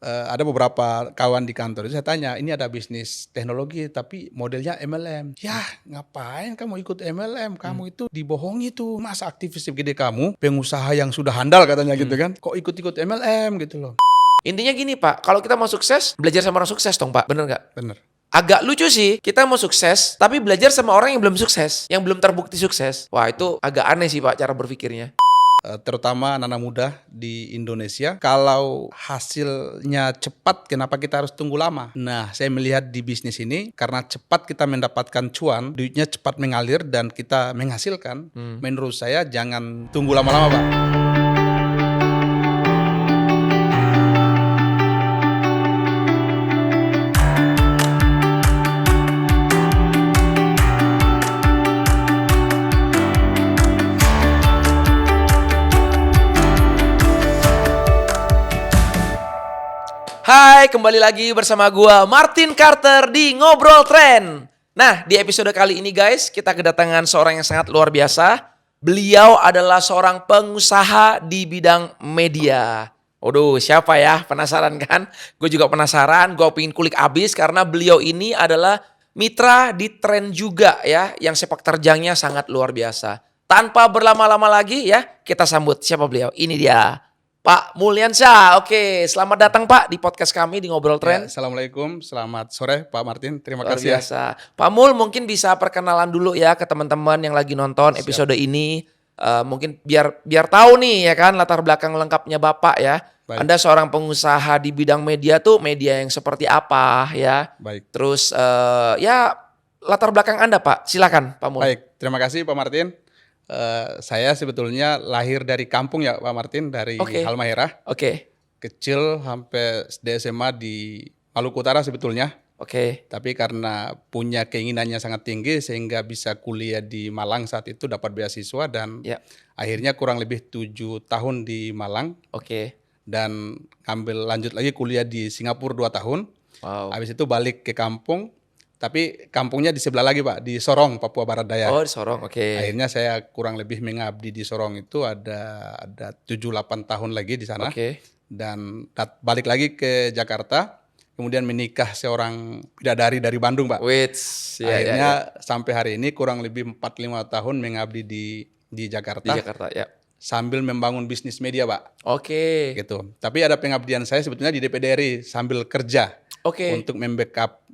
ada beberapa kawan di kantor itu saya tanya, ini ada bisnis teknologi tapi modelnya MLM. Ya ngapain kamu ikut MLM? Kamu itu dibohongi tuh. Masa aktivis gede kamu, pengusaha yang sudah handal katanya gitu kan. Kok ikut-ikut MLM gitu loh. Intinya gini Pak, kalau kita mau sukses, belajar sama orang sukses dong Pak, bener nggak? Bener. Agak lucu sih, kita mau sukses, tapi belajar sama orang yang belum sukses, yang belum terbukti sukses. Wah itu agak aneh sih Pak cara berpikirnya. Terutama anak-anak muda di Indonesia, kalau hasilnya cepat, kenapa kita harus tunggu lama? Nah, saya melihat di bisnis ini, karena cepat kita mendapatkan cuan, duitnya cepat mengalir dan kita menghasilkan, menurut saya jangan tunggu lama-lama, Pak. Hai, kembali lagi bersama gua Martin Carter di Ngobrol Tren. Nah, di episode kali ini guys, kita kedatangan seorang yang sangat luar biasa. Beliau adalah seorang pengusaha di bidang media. Waduh, siapa ya? Penasaran kan? Gue juga penasaran, gue pengen kulik abis karena beliau ini adalah mitra di Tren juga ya, yang sepak terjangnya sangat luar biasa. Tanpa berlama-lama lagi ya, kita sambut siapa beliau? Ini dia. Pak Mulyansyah, oke, selamat datang Pak di podcast kami di Ngobrol Tren. Ya, Assalamualaikum, selamat sore Pak Martin, terima Luar kasih biasa. Pak Mul mungkin bisa perkenalan dulu ya ke teman-teman yang lagi nonton episode ini. Mungkin biar tahu nih ya kan latar belakang lengkapnya Bapak ya. Baik. Anda seorang pengusaha di bidang media tuh media yang seperti apa ya. Baik. Terus ya latar belakang Anda Pak, silakan Pak Mul. Baik, terima kasih Pak Martin. Saya sebetulnya lahir dari kampung ya Pak Martin, dari Oke. Halmahera. Oke, Kecil sampai SD SMA di Maluku Utara sebetulnya. oke. Tapi karena punya keinginannya sangat tinggi sehingga bisa kuliah di Malang saat itu, dapat beasiswa dan Ya, akhirnya kurang lebih 7 tahun di Malang oke. dan lanjut lagi kuliah di Singapura 2 tahun. Wow. Habis itu balik ke kampung, tapi kampungnya di sebelah lagi Pak, di Sorong, Papua Barat Daya. Oh, di Sorong, oke. Akhirnya saya kurang lebih mengabdi di Sorong itu ada 7-8 tahun lagi di sana. Oke. Dan balik lagi ke Jakarta, kemudian menikah seorang bidadari dari Bandung, Pak. Wits, Akhirnya sampai hari ini kurang lebih 4-5 tahun mengabdi di Jakarta, di Jakarta ya. sambil membangun bisnis media, Pak. Oke. Gitu. Tapi ada pengabdian saya sebetulnya di DPD RI sambil kerja Oke. untuk membackup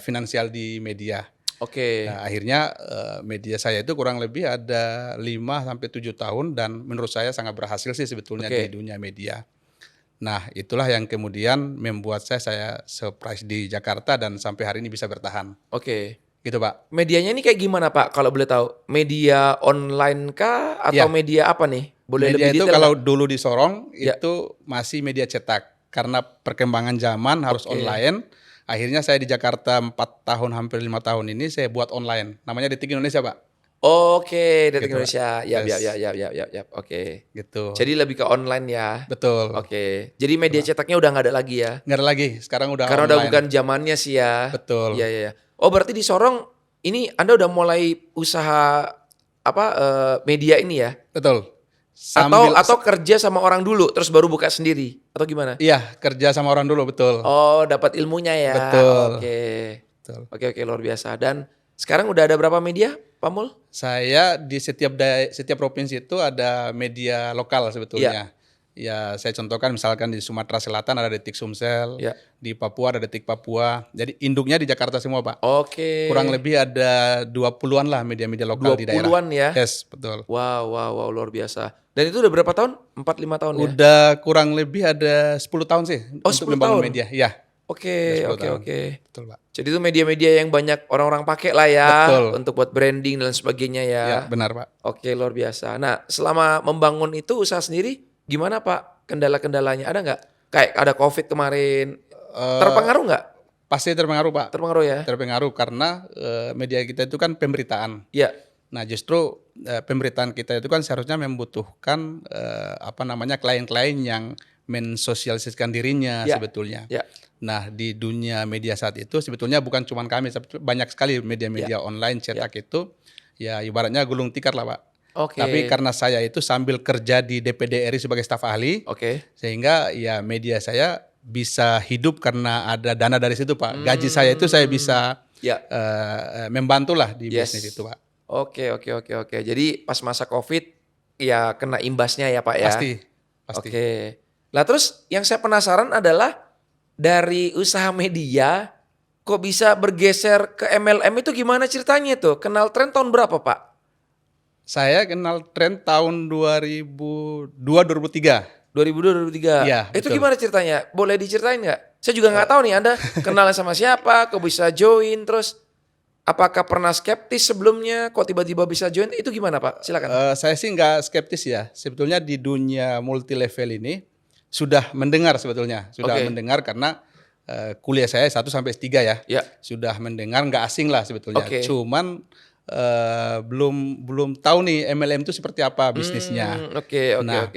finansial di media. Oke. Nah, akhirnya media saya itu kurang lebih ada 5-7 tahun dan menurut saya sangat berhasil sih sebetulnya Oke. di dunia media. Nah, itulah yang kemudian membuat saya surprise di Jakarta dan sampai hari ini bisa bertahan. Oke. Gitu, Pak. Medianya ini kayak gimana Pak kalau boleh tahu? Media online kah atau Ya. media apa nih? Boleh Media lebih itu detail kalau nggak? dulu di Sorong Ya. itu masih media cetak karena perkembangan zaman harus Oke. online. Akhirnya saya di Jakarta 4 tahun hampir 5 tahun ini saya buat online. Namanya Detik Indonesia, Pak. Oke, Detik Gitu, Pak. Indonesia. Ya. Yes. Oke. Gitu. Jadi lebih ke online ya. Betul. Oke. Jadi media cetaknya udah nggak ada lagi ya? Nggak ada lagi, sekarang udah Karena udah online. bukan zamannya sih ya. Betul. Iya. Oh, berarti di Sorong ini Anda udah mulai usaha media ini ya? Betul. Atau kerja sama orang dulu terus baru buka sendiri atau gimana? Iya, kerja sama orang dulu, betul. Oh, dapat ilmunya ya. Betul. Oke. Betul. Oke, luar biasa. Dan sekarang udah ada berapa media, Pak Mul? Saya di setiap provinsi itu ada media lokal sebetulnya. Ya, saya contohkan misalkan di Sumatera Selatan ada Detik Sumsel, Ya. di Papua ada Detik Papua. Jadi induknya di Jakarta semua, Pak. Oke. Kurang lebih ada 20-an lah media-media lokal di daerah. 20-an ya? Yes, betul. Wow, luar biasa. Dan itu udah berapa tahun? 4-5 tahun ya? Udah kurang lebih ada 10 tahun sih Oh, untuk 10 membangun tahun? media. Iya. Oke. Udah 10 tahun. Betul, Pak. Jadi itu media-media yang banyak orang-orang pakai lah ya. Betul. Untuk buat branding dan sebagainya ya. Ya, benar, Pak. Oke, luar biasa. Nah, selama membangun itu usaha sendiri, gimana Pak? Kendala-kendalanya ada nggak? Kayak ada COVID kemarin. Terpengaruh nggak? Pasti terpengaruh, Pak. Terpengaruh ya? Terpengaruh karena media kita itu kan pemberitaan. Iya. Nah, justru pemberitaan kita itu kan seharusnya membutuhkan klien-klien yang mensosialisasikan dirinya Ya. sebetulnya. Ya. Nah, di dunia media saat itu sebetulnya bukan cuma kami, banyak sekali media-media online cetak itu ya ibaratnya gulung tikar lah, Pak. Oke. Tapi karena saya itu sambil kerja di DPD RI sebagai staf ahli, Oke. sehingga ya media saya bisa hidup karena ada dana dari situ Pak. Gaji saya itu saya bisa Ya. membantulah di Yes. bisnis itu Pak. Oke. Jadi pas masa COVID ya kena imbasnya ya Pak ya. Pasti. Oke. Lah terus yang saya penasaran adalah dari usaha media kok bisa bergeser ke MLM itu gimana ceritanya tuh? Kenal tren tahun berapa Pak? Saya kenal tren tahun 2002-2003. 2002-2003. Iya, Itu betul. gimana ceritanya? Boleh diceritain nggak? Saya juga nggak tahu nih Anda kenal sama siapa, kok bisa join, terus apakah pernah skeptis sebelumnya, kok tiba-tiba bisa join? Itu gimana Pak? Silakan. Saya sih nggak skeptis ya. Sebetulnya di dunia multi level ini sudah mendengar sebetulnya. Sudah Oke. mendengar karena kuliah saya 1 sampai 3 ya. Ya. Sudah mendengar, nggak asing lah sebetulnya. Oke. Cuman belum tahu nih MLM itu seperti apa bisnisnya. Oke. Nah,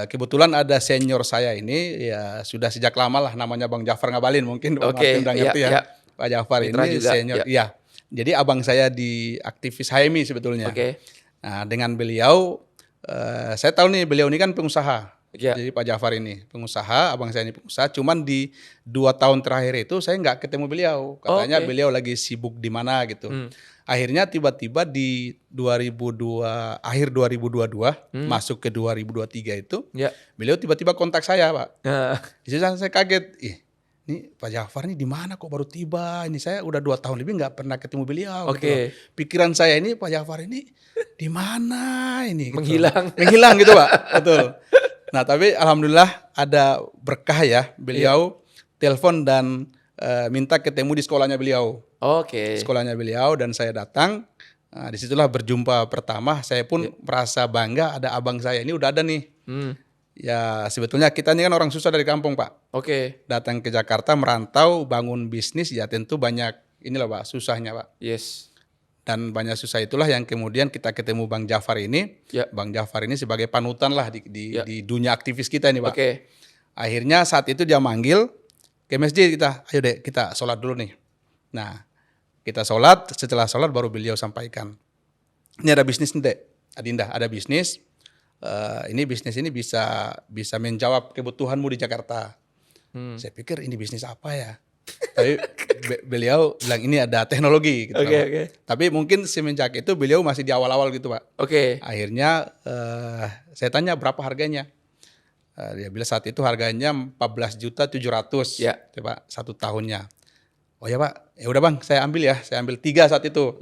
kebetulan ada senior saya ini ya sudah sejak lama lah, namanya Bang Jafar Ngabalin, mungkin Bang Oke, Martin udah ngerti iya, ya. iya. Pak Jafar Mitra ini juga, senior. iya. Iya. Jadi abang saya di aktivis HMI sebetulnya. Oke. Nah, dengan beliau saya tahu nih beliau ini kan pengusaha. Iya. Jadi Pak Jafar ini pengusaha, abang saya ini pengusaha. Cuman di 2 tahun terakhir itu saya nggak ketemu beliau. Katanya Oke. beliau lagi sibuk di mana gitu. Akhirnya tiba-tiba di akhir 2022 masuk ke 2023 itu Ya. beliau tiba-tiba kontak saya Pak. Nah, Di situ saya kaget. Ini Pak Jafar ini di mana kok baru tiba? Ini saya udah 2 tahun lebih nggak pernah ketemu beliau. Oke. Gitu loh. Pikiran saya ini Pak Jafar ini di mana ini? Gitu. Menghilang gitu Pak. Betul. Nah tapi alhamdulillah ada berkah ya. Beliau telepon dan minta ketemu di sekolahnya beliau. Oke. Sekolahnya beliau dan saya datang. Nah, disitulah berjumpa pertama. Saya pun merasa bangga ada abang saya ini udah ada nih. Ya sebetulnya kita ini kan orang susah dari kampung Pak. Oke. Datang ke Jakarta merantau bangun bisnis ya tentu banyak inilah Pak susahnya Pak. Yes. Dan banyak susah itulah yang kemudian kita ketemu Bang Jafar ini. Ya. Bang Jafar ini sebagai panutan lah di dunia aktivis kita ini Pak. Oke. Akhirnya saat itu dia manggil ke masjid kita. Ayo dek kita sholat dulu nih. Nah kita sholat, setelah sholat baru beliau sampaikan. Ini ada bisnis nih dek, Adinda ada bisnis. Ini bisnis ini bisa menjawab kebutuhanmu di Jakarta. Saya pikir ini bisnis apa ya? Tapi beliau bilang ini ada teknologi gitu. Oke. Tapi mungkin semenjak itu beliau masih di awal-awal gitu Pak. Oke. Akhirnya saya tanya berapa harganya. Dia bilang saat itu harganya 14.700.000 Ya. Pak 1 tahunnya. Oh ya Pak, ya udah Bang, saya ambil 3 saat itu.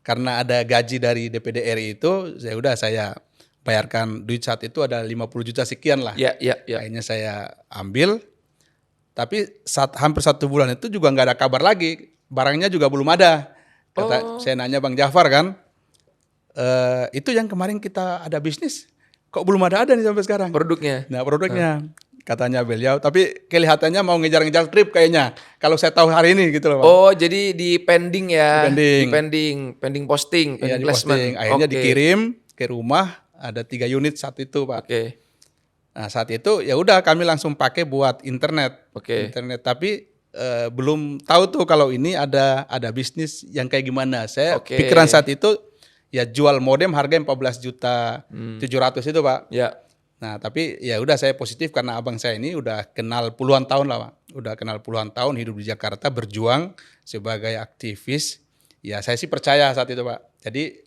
Karena ada gaji dari DPD RI itu, saya bayarkan duit saat itu ada 50 juta sekian lah. Ya. Akhirnya saya ambil, tapi hampir 1 bulan itu juga nggak ada kabar lagi, barangnya juga belum ada. Saya nanya Bang Jafar kan, itu yang kemarin kita ada bisnis, kok belum ada nih sampai sekarang. Produknya. Nah produknya. Katanya beliau, tapi kelihatannya mau ngejar-ngejar trip kayaknya. Kalau saya tahu hari ini gitu loh Pak. Oh, jadi di pending ya. Di Pending posting, Iya, pending di placement. posting. Akhirnya Oke. dikirim ke rumah, ada 3 unit saat itu Pak. Oke. Nah saat itu ya udah kami langsung pakai buat internet. Oke. Internet, tapi belum tahu tuh kalau ini ada bisnis yang kayak gimana. Saya Oke. pikiran saat itu ya jual modem harga 14.700.000 itu Pak. Ya. Nah tapi ya udah saya positif karena abang saya ini udah kenal puluhan tahun lah Pak. Udah kenal puluhan tahun hidup di Jakarta berjuang sebagai aktivis. Ya saya sih percaya saat itu Pak. Jadi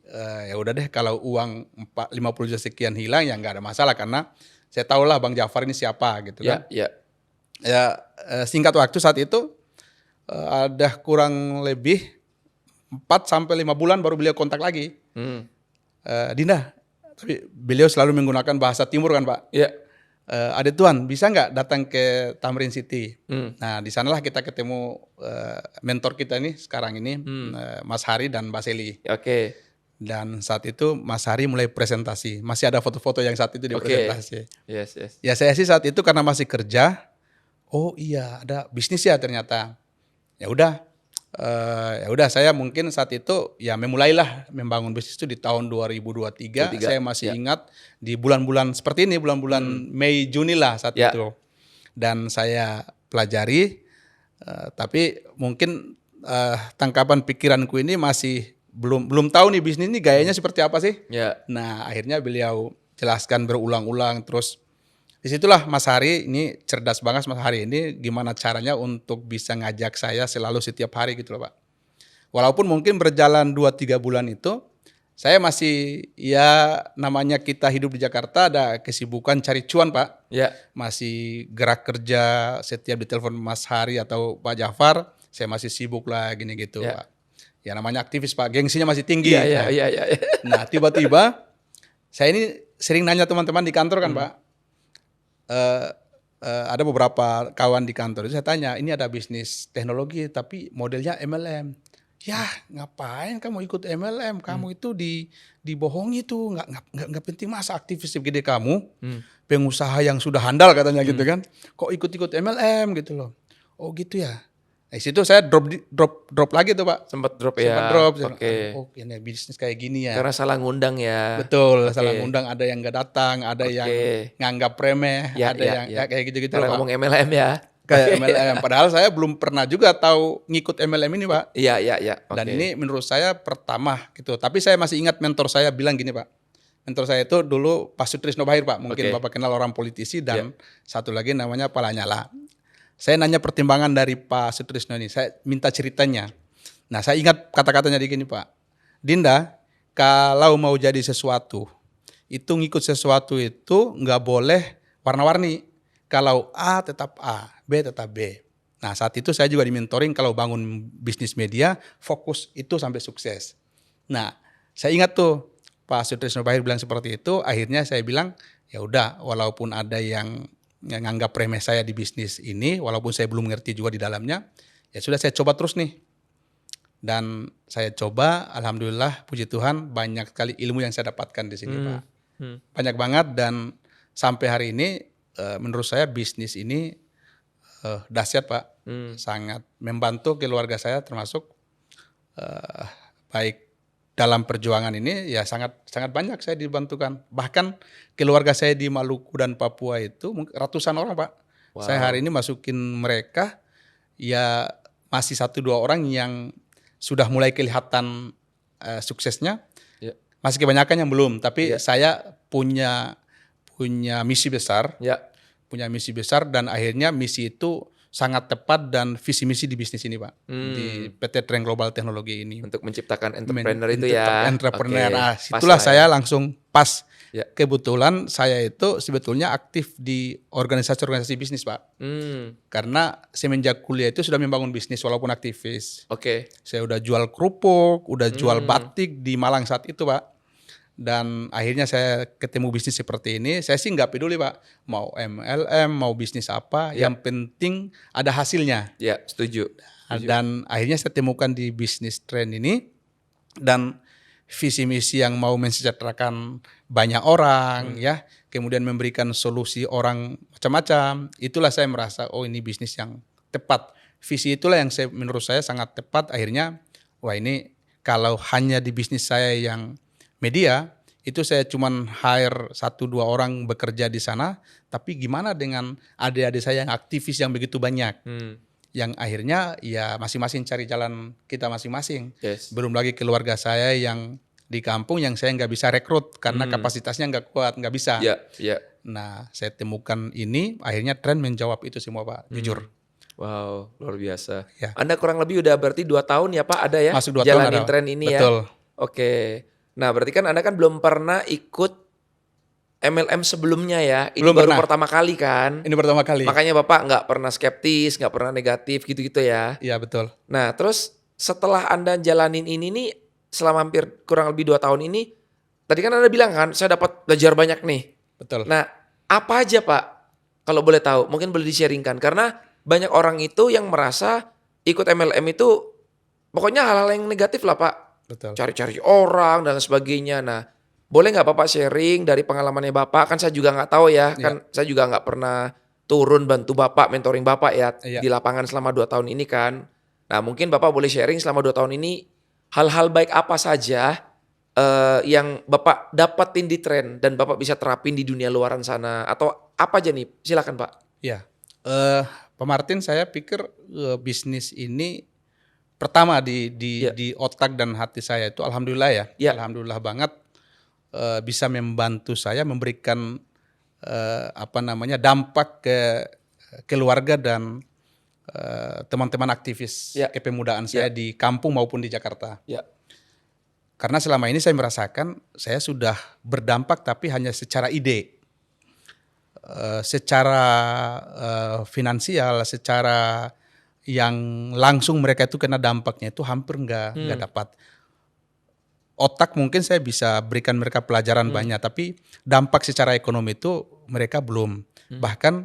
ya udah deh kalau uang 50 juta sekian hilang ya nggak ada masalah karena saya tahu lah Bang Jafar ini siapa gitu kan. Ya. Ya singkat waktu saat itu ada kurang lebih 4-5 bulan baru beliau kontak lagi. Dinda, tapi beliau selalu menggunakan bahasa timur kan Pak. Ya. Ada Tuan, bisa nggak datang ke Tamrin City? Nah di sanalah kita ketemu mentor kita nih sekarang ini, Mas Hari dan Mbak Seli. Oke. Dan saat itu Mas Hari mulai presentasi, masih ada foto-foto yang saat itu dia presentasi. Yes. Ya saya sih saat itu karena masih kerja, oh iya ada bisnis ya ternyata. Ya udah saya mungkin saat itu ya memulailah membangun bisnis itu di tahun 2023. Saya masih ingat di bulan-bulan seperti ini, bulan-bulan Mei Juni lah saat itu. Dan saya pelajari, tapi mungkin tangkapan pikiranku ini masih belum tahu nih bisnis ini gayanya seperti apa sih. Ya. Nah, akhirnya beliau jelaskan berulang-ulang, terus disitulah Mas Hari ini cerdas banget, Mas Hari ini gimana caranya untuk bisa ngajak saya selalu setiap hari gitu loh Pak. Walaupun mungkin berjalan 2-3 bulan itu, saya masih ya namanya kita hidup di Jakarta ada kesibukan cari cuan Pak. Ya. Masih gerak kerja setiap ditelepon Mas Hari atau Pak Jafar, saya masih sibuk lah gini gitu Ya. Pak. Ya namanya aktivis Pak, gengsinya masih tinggi. Iya. Nah tiba-tiba saya ini sering nanya teman-teman di kantor kan Pak. Ada beberapa kawan di kantor itu saya tanya, ini ada bisnis teknologi tapi modelnya MLM. Ya ngapain kamu ikut MLM? Kamu itu dibohongi tuh, nggak penting masa aktivis gede kamu, pengusaha yang sudah handal katanya gitu kan, kok ikut-ikut MLM gitu loh. Oh gitu ya. Di situ saya drop lagi tuh Pak. Sempat drop Sempat ya. drop. Oke. Oh ini bisnis kayak gini ya. Karena salah ngundang ya. Betul, Oke. salah ngundang, ada yang nggak datang, ada yang nganggap remeh, ada yang kayak gitu-gitu Karena loh Pak. ngomong MLM ya. Kayak MLM, padahal saya belum pernah juga tahu ngikut MLM ini Pak. Iya. Dan ini menurut saya pertama gitu. Tapi saya masih ingat mentor saya bilang gini Pak. Mentor saya itu dulu Pak Sutrisno Bahir Pak. Mungkin Bapak kenal orang politisi dan satu lagi namanya Pak Lanyala. Saya nanya pertimbangan dari Pak Sutrisno ini. Saya minta ceritanya. Nah saya ingat kata-katanya di gini Pak. Dinda, kalau mau jadi sesuatu, itu ngikut sesuatu itu nggak boleh warna-warni. Kalau A tetap A, B tetap B. Nah saat itu saya juga dimentoring kalau bangun bisnis media, fokus itu sampai sukses. Nah saya ingat tuh Pak Sutrisno Bahir bilang seperti itu, akhirnya saya bilang ya udah walaupun ada yang nganggap remeh saya di bisnis ini, walaupun saya belum ngerti juga di dalamnya, ya sudah saya coba terus nih. Dan saya coba, alhamdulillah puji Tuhan banyak sekali ilmu yang saya dapatkan di sini Pak. Banyak banget dan sampai hari ini menurut saya bisnis ini dahsyat Pak, sangat membantu keluarga saya termasuk baik dalam perjuangan ini ya sangat banyak saya dibantukan. Bahkan keluarga saya di Maluku dan Papua itu ratusan orang Pak. Wow. Saya hari ini masukin mereka ya masih 1-2 orang yang sudah mulai kelihatan suksesnya. Yeah. Masih kebanyakan yang belum, tapi saya punya misi besar. Punya misi besar dan akhirnya misi itu sangat tepat dan visi misi di bisnis ini Pak. Di PT Trend Global Teknologi ini. Untuk menciptakan entrepreneur itu ya. Entrepreneur. Nah, itulah saya langsung pas. Ya. Kebetulan saya itu sebetulnya aktif di organisasi-organisasi bisnis Pak. Karena semenjak kuliah itu sudah membangun bisnis walaupun aktivis. Saya udah jual kerupuk, udah jual batik di Malang saat itu Pak. Dan akhirnya saya ketemu bisnis seperti ini, saya sih nggak peduli Pak, mau MLM, mau bisnis apa, yang penting ada hasilnya. Ya, setuju. Dan akhirnya saya temukan di bisnis Trend ini, dan visi misi yang mau mensejahterakan banyak orang, ya, kemudian memberikan solusi orang macam-macam, itulah saya merasa, oh ini bisnis yang tepat. Visi itulah yang menurut saya sangat tepat, akhirnya, wah ini kalau hanya di bisnis saya yang media, itu saya cuman hire 1-2 orang bekerja di sana, tapi gimana dengan adik-adik saya yang aktivis yang begitu banyak, yang akhirnya ya masing-masing cari jalan kita masing-masing. Belum lagi keluarga saya yang di kampung yang saya nggak bisa rekrut karena kapasitasnya nggak kuat, nggak bisa. Nah saya temukan ini, akhirnya Trend menjawab itu semua Pak, jujur. Wow, luar biasa. Ya. Anda kurang lebih udah berarti 2 tahun ya Pak ada ya? Masuk 2 tahun jalanin ada. Trend ini. Betul. Ya? Oke. Nah berarti kan Anda kan belum pernah ikut MLM sebelumnya ya? Ini belum baru pernah. pertama kali kan? Ini pertama kali. Makanya Bapak nggak pernah skeptis, nggak pernah negatif gitu-gitu ya? Iya betul. Nah terus setelah Anda jalanin ini nih selama hampir kurang lebih 2 tahun ini, tadi kan Anda bilang kan saya dapat belajar banyak nih. Betul. Nah apa aja Pak? Kalau boleh tahu, mungkin boleh di-sharingkan. Karena banyak orang itu yang merasa ikut MLM itu pokoknya hal-hal yang negatif lah Pak. Betul. Cari-cari orang dan sebagainya. Nah, boleh nggak Bapak sharing dari pengalamannya Bapak? Kan saya juga nggak tahu ya. Kan saya juga nggak pernah turun bantu Bapak, mentoring Bapak ya di lapangan selama 2 tahun ini kan. Nah, mungkin Bapak boleh sharing selama 2 tahun ini hal-hal baik apa saja yang Bapak dapetin di Trend dan Bapak bisa terapin di dunia luaran sana atau apa aja nih? Silakan Pak. Ya, Pak Martin, saya pikir bisnis ini pertama di Ya. di otak dan hati saya itu alhamdulillah ya. Ya. Alhamdulillah banget bisa membantu saya memberikan dampak ke keluarga dan teman-teman aktivis Ya. kepemudaan saya di kampung maupun di Jakarta. Ya. Karena selama ini saya merasakan saya sudah berdampak tapi hanya secara ide. Secara finansial, secara yang langsung mereka itu kena dampaknya itu hampir nggak dapat. Otak mungkin saya bisa berikan mereka pelajaran banyak, tapi dampak secara ekonomi itu mereka belum. Bahkan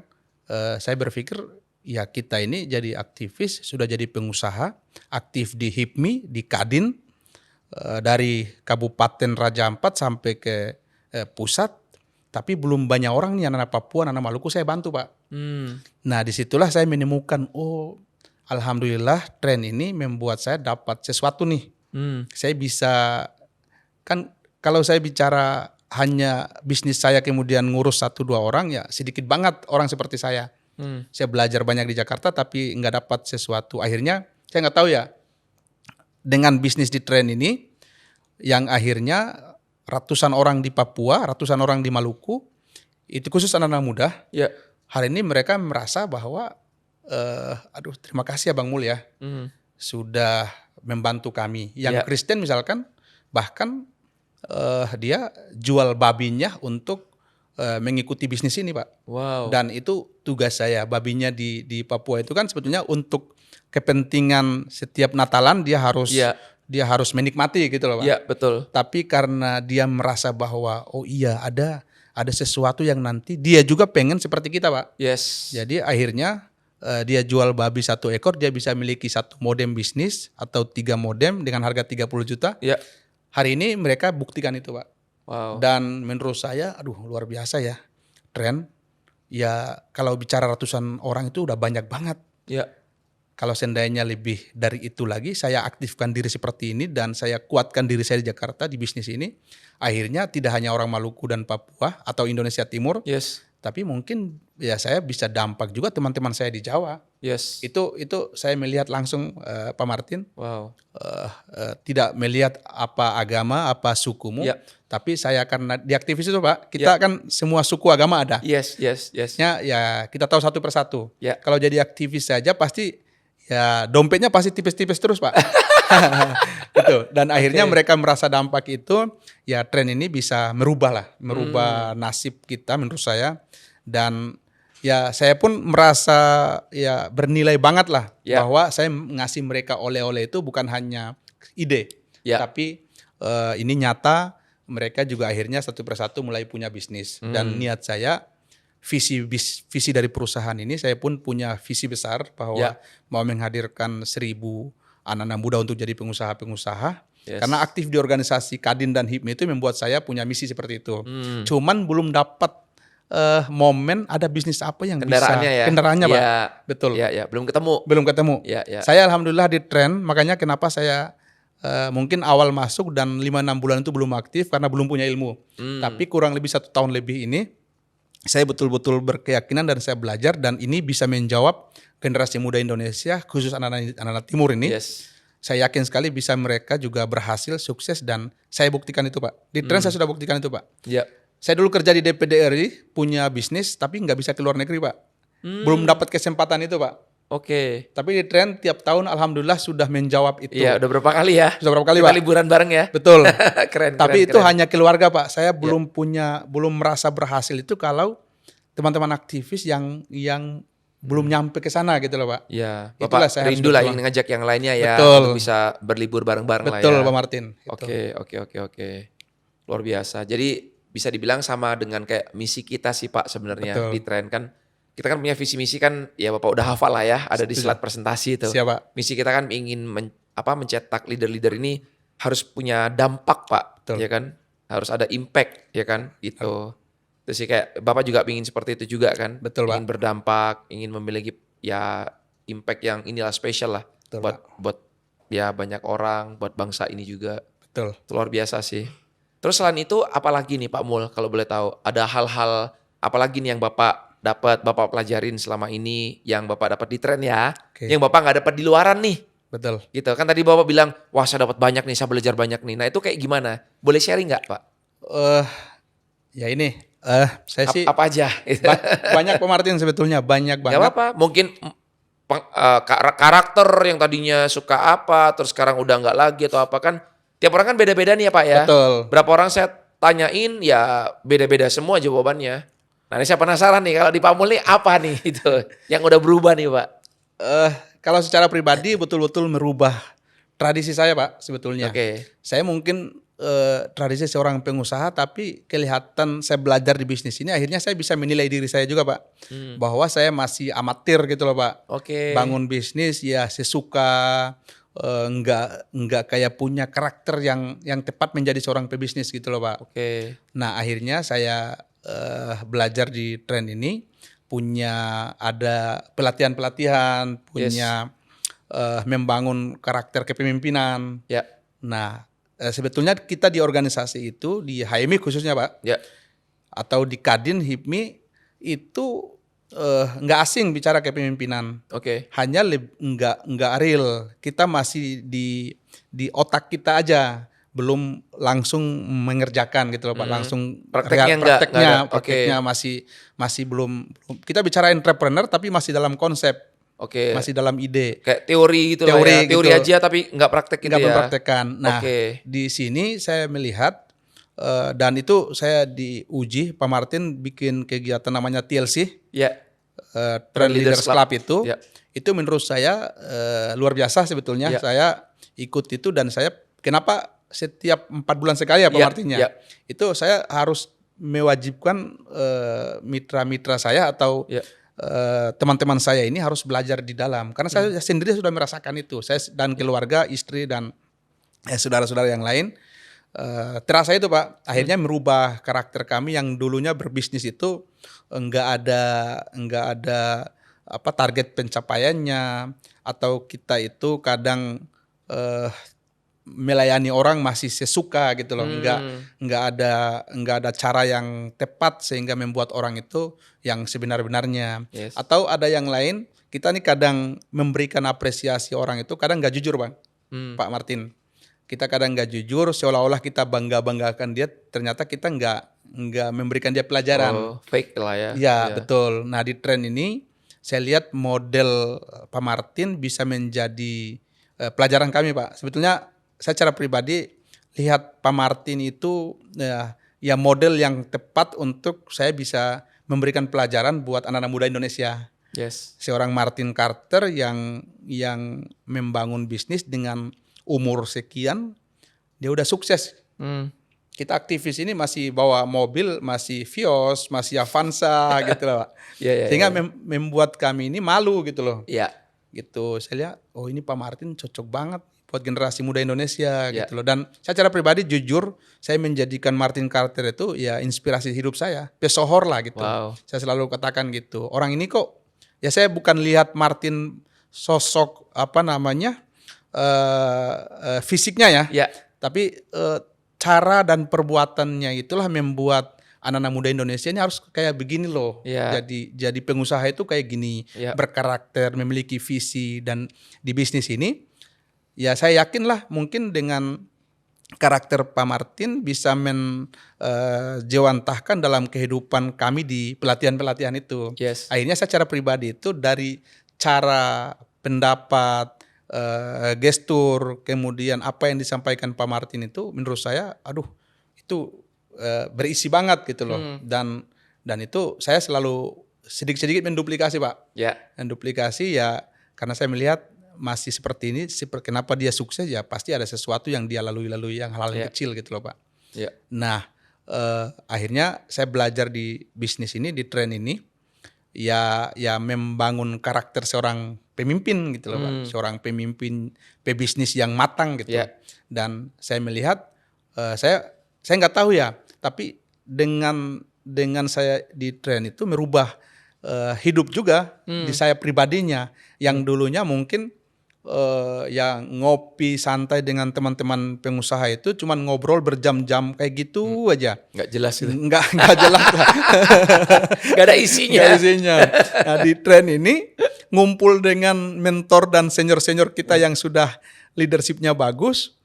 saya berpikir ya kita ini jadi aktivis, sudah jadi pengusaha, aktif di HIPMI, di Kadin, dari Kabupaten Raja Ampat sampai ke pusat, tapi belum banyak orang nih anak Papua, anak Maluku saya bantu Pak. Nah disitulah saya menemukan, oh alhamdulillah tren ini membuat saya dapat sesuatu nih. Saya bisa, kan kalau saya bicara hanya bisnis saya kemudian ngurus 1-2 orang ya sedikit banget orang seperti saya. Saya belajar banyak di Jakarta tapi nggak dapat sesuatu. Akhirnya saya nggak tahu ya dengan bisnis di tren ini yang akhirnya ratusan orang di Papua, ratusan orang di Maluku, itu khusus anak-anak muda. Ya. Hari ini mereka merasa bahwa, terima kasih ya Bang Mul ya, sudah membantu kami. Yang Kristen misalkan, bahkan dia jual babinya untuk mengikuti bisnis ini Pak. Wow. Dan itu tugas saya, babinya di Papua itu kan sebetulnya untuk kepentingan setiap Natalan dia harus menikmati gitu loh Pak. Iya betul. Tapi karena dia merasa bahwa oh iya ada sesuatu yang nanti dia juga pengen seperti kita Pak. Yes. Jadi akhirnya dia jual babi 1 ekor, dia bisa miliki 1 modem bisnis atau 3 modem dengan harga 30 juta. Ya. Hari ini mereka buktikan itu Pak. Wow. Dan menurut saya luar biasa ya tren. Ya kalau bicara ratusan orang itu udah banyak banget. Ya. Kalau seandainya lebih dari itu lagi, saya aktifkan diri seperti ini dan saya kuatkan diri saya di Jakarta di bisnis ini. Akhirnya tidak hanya orang Maluku dan Papua atau Indonesia Timur, Yes. tapi mungkin ya saya bisa dampak juga teman-teman saya di Jawa. Yes. Itu saya melihat langsung Pak Martin. Wow. Tidak melihat apa agama, apa sukumu, Ya. tapi saya karena di aktivis itu Pak, kita kan semua suku agama ada. Yes. Ya kita tahu satu persatu. Ya. Kalau jadi aktivis saja pasti ya dompetnya pasti tipis-tipis terus Pak. Gitu. Dan akhirnya mereka merasa dampak itu, ya tren ini bisa merubah nasib kita menurut saya. Dan ya saya pun merasa ya bernilai banget lah bahwa saya ngasih mereka oleh-oleh itu bukan hanya ide, tapi ini nyata mereka juga akhirnya satu persatu mulai punya bisnis. Dan niat saya visi dari perusahaan ini, saya pun punya visi besar bahwa mau menghadirkan 1.000 anak-anak muda untuk jadi pengusaha-pengusaha. Karena aktif di organisasi Kadin dan HIPMI itu membuat saya punya misi seperti itu. Cuman belum dapat momen ada bisnis apa yang kendaraannya Pak. Betul. Ya, belum ketemu. Ya. Saya alhamdulillah di tren, makanya kenapa saya mungkin awal masuk dan 5-6 bulan itu belum aktif karena belum punya ilmu. Tapi kurang lebih 1 tahun lebih ini saya betul-betul berkeyakinan dan saya belajar dan ini bisa menjawab generasi muda Indonesia khusus anak-anak timur ini. Yes. Saya yakin sekali bisa mereka juga berhasil, sukses dan saya buktikan itu Pak. Di tren saya sudah buktikan itu Pak. Ya. Saya dulu kerja di DPD RI, punya bisnis tapi nggak bisa ke luar negeri Pak. Belum dapat kesempatan itu Pak. Oke. Tapi di tren tiap tahun alhamdulillah sudah menjawab itu. Iya, udah berapa kali ya? Sudah berapa kali Kita Pak? liburan bareng ya? Betul. Keren. Tapi itu hanya keluarga Pak. Saya belum merasa berhasil itu kalau teman-teman aktivis yang belum nyampe ke sana gitu loh Pak. Iya, Itulah Bapak saya rindu lah ingin ngajak yang lainnya ya. Betul. Untuk bisa berlibur bareng-bareng lah ya. Betul Pak Martin. Oke. Luar biasa. Jadi bisa dibilang sama dengan kayak misi kita sih Pak sebenarnya di tren kan. Kita kan punya visi misi kan ya Bapak udah hafal lah ya, ada di slide presentasi itu. Siapa? Misi kita kan ingin mencetak leader-leader ini harus punya dampak Pak, ya kan? Harus ada impact ya kan gitu. Terus sih kayak Bapak juga ingin seperti itu juga kan? Betul, ingin berdampak, ingin memiliki ya impact yang inilah spesial lah. Betul, buat ya banyak orang, buat bangsa ini juga. Betul. Itu luar biasa sih. Terus selain itu apalagi nih Pak Mul kalau boleh tahu? Ada hal-hal apalagi nih yang Bapak pelajarin selama ini, yang Bapak dapat di tren ya, yang Bapak nggak dapat di luaran nih? Betul. Gitu kan tadi Bapak bilang, wah saya dapat banyak nih, saya belajar banyak nih. Nah itu kayak gimana? Boleh sharing nggak Pak? Eh ya ini saya sih Apa aja? banyak Pak Martin, sebetulnya banyak Gak banget. apa-apa, mungkin karakter yang tadinya suka apa, terus sekarang udah nggak lagi atau apa kan? Tiap orang kan beda-beda nih ya Pak ya. Betul. Berapa orang saya tanyain ya beda-beda semua jawabannya. Nah ini saya penasaran nih kalau di Pak Mul nih apa nih itu yang udah berubah nih Pak? eh Kalau secara pribadi betul-betul merubah tradisi saya Pak sebetulnya. Oke. Saya mungkin tradisi seorang pengusaha, tapi kelihatan saya belajar di bisnis ini akhirnya saya bisa menilai diri saya juga Pak. Bahwa saya masih amatir gitu loh Pak. Oke. Bangun bisnis ya sesuka, nggak kayak punya karakter yang tepat menjadi seorang pebisnis gitu loh Pak. Oke. Nah akhirnya saya belajar di tren ini, ada pelatihan-pelatihan, punya membangun karakter kepemimpinan. Ya. Nah sebetulnya kita di organisasi itu, di HMI khususnya Pak, Ya. atau di Kadin HIPMI itu nggak asing bicara kepemimpinan. Oke. Hanya nggak real. Kita masih di otak kita aja, belum langsung mengerjakan gitu loh Pak. Langsung Prakteknya nggak ada. prakteknya masih belum. Kita bicara entrepreneur tapi masih dalam konsep, Oke. masih dalam ide. Kayak teori gitu lah ya. Teori gitu. aja tapi nggak praktek gitu Nggak ya. mempraktekkan. Nah, Oke. di sini saya melihat dan itu saya diuji, Pak Martin bikin kegiatan namanya TLC, Ya. Trend Leaders Club itu. Ya. Itu menurut saya luar biasa sebetulnya. Ya. Saya ikut itu dan saya kenapa setiap 4 bulan sekali ya Pak Ya, Martinnya. ya. Itu saya harus mewajibkan mitra-mitra saya atau Ya. teman-teman saya ini harus belajar di dalam, karena saya sendiri sudah merasakan itu, saya dan keluarga, istri dan saudara-saudara yang lain terasa itu Pak. Akhirnya merubah karakter kami yang dulunya berbisnis itu enggak ada apa target pencapaiannya, atau kita itu kadang melayani orang masih sesuka gitu loh, nggak ada cara yang tepat sehingga membuat orang itu yang sebenar-benarnya. Yes. Atau ada yang lain, kita nih kadang memberikan apresiasi orang itu kadang nggak jujur Bang, Pak Martin. Kita kadang nggak jujur, seolah-olah kita banggakan dia, ternyata kita nggak memberikan dia pelajaran. Oh, fake lah ya. Ya betul. Nah di tren ini saya lihat model Pak Martin bisa menjadi pelajaran kami Pak. Sebetulnya saya secara pribadi lihat Pak Martin itu ya model yang tepat untuk saya bisa memberikan pelajaran buat anak-anak muda Indonesia. Yes. Seorang Martin Carter yang membangun bisnis dengan umur sekian, dia udah sukses. Kita aktivis ini masih bawa mobil, masih Vios, masih Avanza gitu loh Pak. Sehingga membuat kami ini malu gitu loh. Iya. Gitu, saya lihat, oh ini Pak Martin cocok banget buat generasi muda Indonesia gitu loh. Dan saya secara pribadi jujur, saya menjadikan Martin Carter itu ya inspirasi hidup saya, pesohor lah gitu. Wow. Saya selalu katakan gitu, orang ini kok, ya saya bukan lihat Martin sosok apa namanya, fisiknya ya. Ya. Tapi cara dan perbuatannya itulah membuat anak-anak muda Indonesia ini harus kayak begini loh. Ya. Jadi pengusaha itu kayak gini, berkarakter, memiliki visi. Dan di bisnis ini ya saya yakin lah mungkin dengan karakter Pak Martin bisa menjewantahkan dalam kehidupan kami di pelatihan-pelatihan itu. Yes. Akhirnya saya secara pribadi itu dari cara, pendapat, gestur, kemudian apa yang disampaikan Pak Martin itu menurut saya, itu berisi banget gitu loh. Dan itu saya selalu sedikit-sedikit menduplikasi Pak. Ya. Menduplikasi ya karena saya melihat masih seperti ini, kenapa dia sukses ya pasti ada sesuatu yang dia lalui yang hal-hal yang kecil gitu loh Pak. Ya. Nah akhirnya saya belajar di bisnis ini, di tren ini ya membangun karakter seorang pemimpin gitu loh Pak. Seorang pemimpin pebisnis yang matang gitu. Dan saya melihat saya nggak tahu ya, tapi dengan saya di tren itu merubah hidup juga di saya pribadinya, yang dulunya mungkin yang ngopi santai dengan teman-teman pengusaha itu cuman ngobrol berjam-jam kayak gitu aja. Nggak jelas itu. Nggak jelas lah. Nggak ada isinya. Nggak isinya. Nah, di Tren ini ngumpul dengan mentor dan senior-senior kita yang sudah leadershipnya bagus,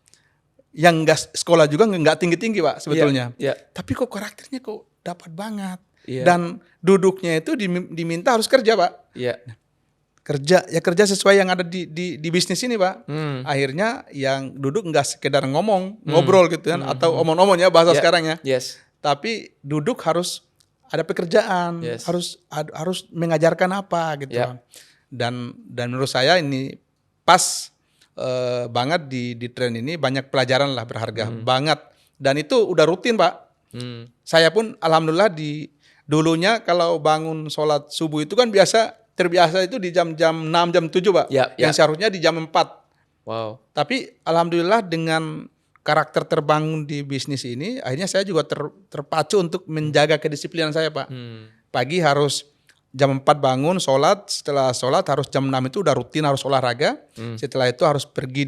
yang nggak sekolah juga nggak tinggi-tinggi Pak sebetulnya. Iya. Tapi kok karakternya kok dapat banget. Iya. Dan duduknya itu diminta harus kerja Pak. Iya. Kerja sesuai yang ada di bisnis ini Pak. Akhirnya yang duduk nggak sekedar ngobrol gitu kan, atau omong-omong ya bahasa sekarang ya. Yes. Tapi duduk harus ada pekerjaan, Yes. harus mengajarkan apa gitu. Yeah. Dan menurut saya ini pas banget di Tren ini, banyak pelajaran lah berharga banget. Dan itu udah rutin Pak. Saya pun alhamdulillah dulunya kalau bangun sholat subuh itu kan terbiasa itu di jam-jam 6, jam 7 Pak. Yang seharusnya di jam 4. Wow. Tapi alhamdulillah dengan karakter terbangun di bisnis ini, akhirnya saya juga terpacu untuk menjaga kedisiplinan saya Pak. Pagi harus jam 4 bangun, sholat. Setelah sholat harus jam 6 itu udah rutin harus olahraga. Setelah itu harus pergi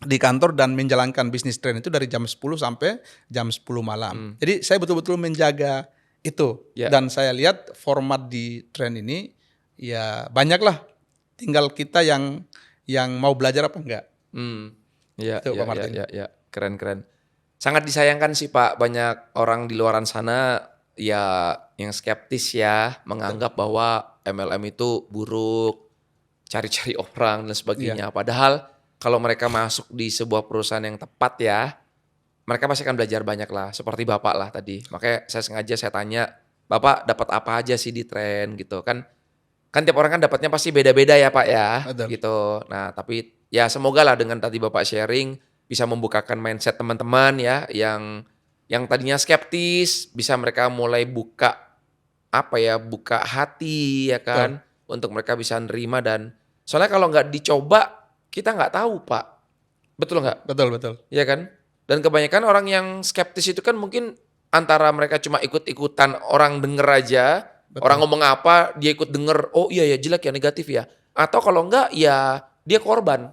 di kantor dan menjalankan bisnis Tren itu dari jam 10 sampai jam 10 malam. Jadi saya betul-betul menjaga itu. Dan saya lihat format di Tren ini ya banyak lah. Tinggal kita yang mau belajar apa enggak. Iya, Pak Martin. Ya, keren. Sangat disayangkan sih Pak, banyak orang di luaran sana ya yang skeptis ya, menganggap bahwa MLM itu buruk, cari-cari orang dan sebagainya. Padahal kalau mereka masuk di sebuah perusahaan yang tepat ya, mereka pasti akan belajar banyak lah, seperti Bapak lah tadi. Makanya saya tanya, Bapak dapat apa aja sih di Tren gitu kan? Kan tiap orang kan dapatnya pasti beda-beda ya Pak ya. Betul. Gitu. Nah tapi ya semoga lah dengan tadi Bapak sharing bisa membukakan mindset teman-teman ya yang tadinya skeptis, bisa mereka mulai buka hati ya kan. Untuk mereka bisa nerima. Dan soalnya kalau nggak dicoba kita nggak tahu Pak. Betul nggak? Betul. Iya kan? Dan kebanyakan orang yang skeptis itu kan mungkin antara mereka cuma ikut-ikutan orang denger aja. Betul. Orang ngomong apa, dia ikut denger, oh iya ya jelek ya, negatif ya. Atau kalau enggak, ya dia korban.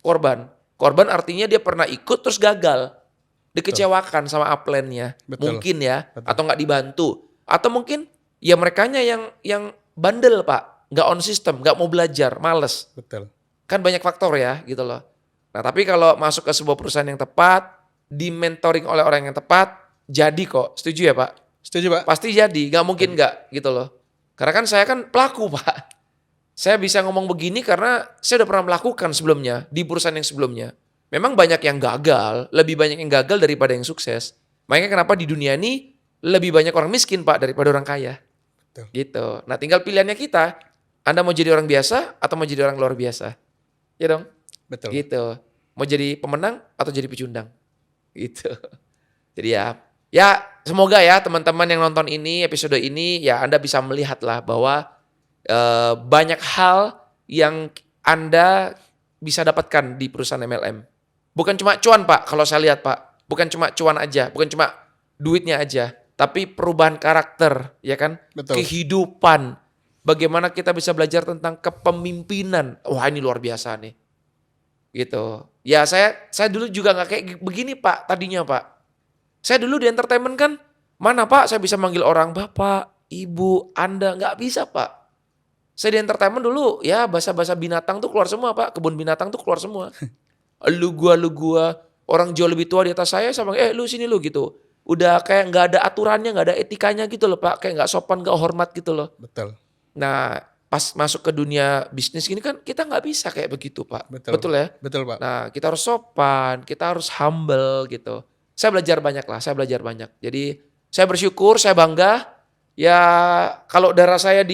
Korban artinya dia pernah ikut terus gagal. Dikecewakan sama upline-nya. Mungkin ya. Betul. Atau enggak dibantu. Atau mungkin ya merekanya yang bandel Pak. Enggak on system, enggak mau belajar, males. Betul. Kan banyak faktor ya gitu loh. Nah tapi kalau masuk ke sebuah perusahaan yang tepat, di mentoring oleh orang yang tepat, jadi kok. Setuju ya Pak? Setuju Pak. Pasti jadi, nggak mungkin nggak gitu loh. Karena kan saya kan pelaku Pak. Saya bisa ngomong begini karena saya udah pernah melakukan sebelumnya di perusahaan yang sebelumnya. Memang banyak yang gagal, lebih banyak yang gagal daripada yang sukses. Makanya kenapa di dunia ini lebih banyak orang miskin Pak daripada orang kaya. Betul. Gitu. Nah tinggal pilihannya kita. Anda mau jadi orang biasa atau mau jadi orang luar biasa? Ya dong? Betul. Gitu. Mau jadi pemenang atau jadi pecundang? Gitu. Jadi ya semoga ya teman-teman yang nonton ini, episode ini, ya Anda bisa melihatlah bahwa banyak hal yang Anda bisa dapatkan di perusahaan MLM. Bukan cuma cuan Pak, kalau saya lihat Pak. Bukan cuma cuan aja, bukan cuma duitnya aja. Tapi perubahan karakter, ya kan? Betul. Kehidupan. Bagaimana kita bisa belajar tentang kepemimpinan. Wah ini luar biasa nih. Gitu. Ya saya dulu juga gak kayak begini Pak, tadinya Pak. Saya dulu di entertainment kan, mana Pak saya bisa manggil orang Bapak, Ibu, Anda, nggak bisa Pak. Saya di entertainment dulu, ya bahasa-bahasa binatang tuh keluar semua Pak, kebun binatang tuh keluar semua. Lu gua, orang jauh lebih tua di atas saya sama, lu sini lu gitu. Udah kayak nggak ada aturannya, nggak ada etikanya gitu loh Pak, kayak nggak sopan, nggak hormat gitu loh. Betul. Nah pas masuk ke dunia bisnis gini kan kita nggak bisa kayak begitu Pak. Betul ya? Betul Pak. Nah kita harus sopan, kita harus humble gitu. Saya belajar banyak. Jadi saya bersyukur, saya bangga. Ya kalau darah saya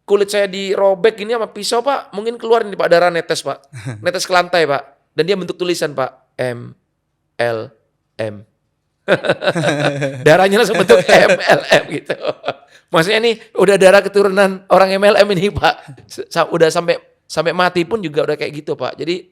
kulit saya dirobek gini sama pisau Pak, mungkin keluar ini Pak darah netes Pak. Netes ke lantai Pak. Dan dia bentuk tulisan Pak, MLM. Darahnya langsung bentuk MLM gitu. Maksudnya nih udah darah keturunan orang MLM ini Pak. Udah sampai mati pun juga udah kayak gitu Pak. Jadi